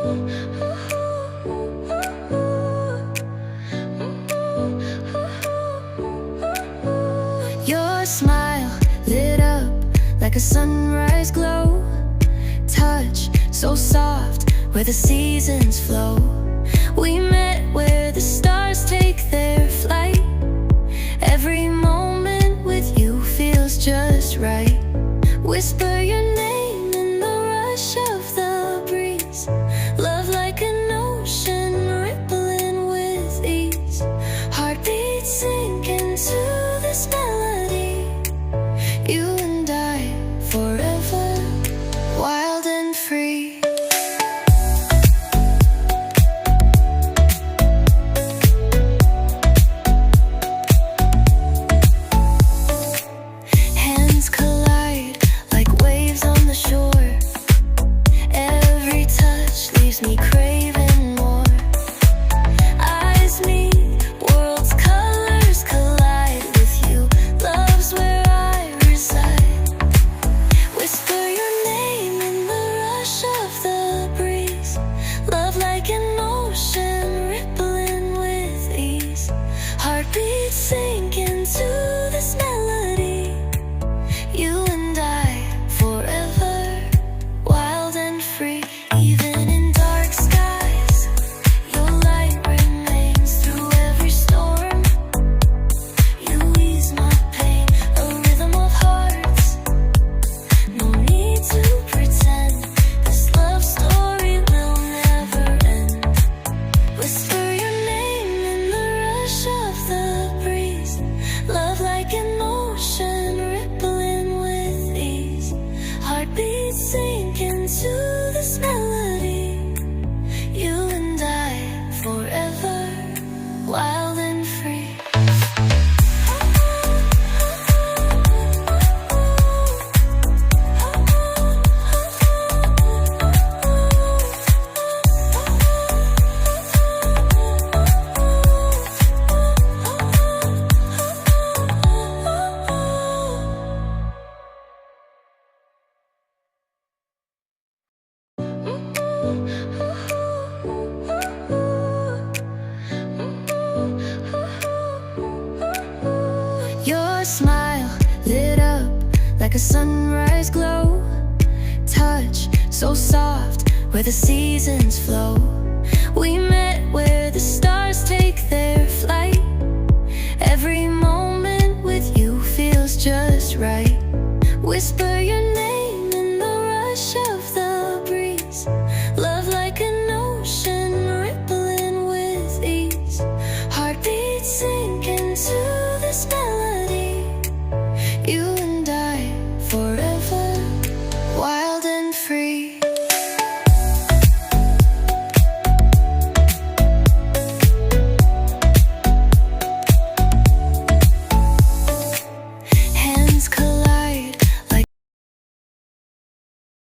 Your smile lit up like a sunrise glow. Touch so soft where the seasons flow. We met where the stars take their flight. Every moment with you feels just right. Whisper your name in the rush of the breeze. Love like an ocean rippling with ease. Heartbeats sink into this melody. You and I forever, wild and free. Hands collide like waves on the shore. Every touch leaves me craving more. Eyes meet, worlds' colors collide with you. Love's where I reside. Whisper your name in the rush of the breeze. Love like an ocean rippling with ease. Heartbeats sink into this melody. You and I forever, wild and free. Even in dark skies, your light remains through every storm. You ease my pain, a rhythm of hearts. No need to pretend, this love story will never end. Whisper your name in the rush of the breeze. Love like an ocean rippling with ease. Heartbeats sink into this melody. You and I forever, wild and free. Your smile lit up like a sunrise glow. Touch so soft where the seasons flow. We met where the stars take their flight. Every moment with you feels just right. Whisper your name in the rush of the breeze. Love like an ocean rippling with ease. Heartbeats sink into this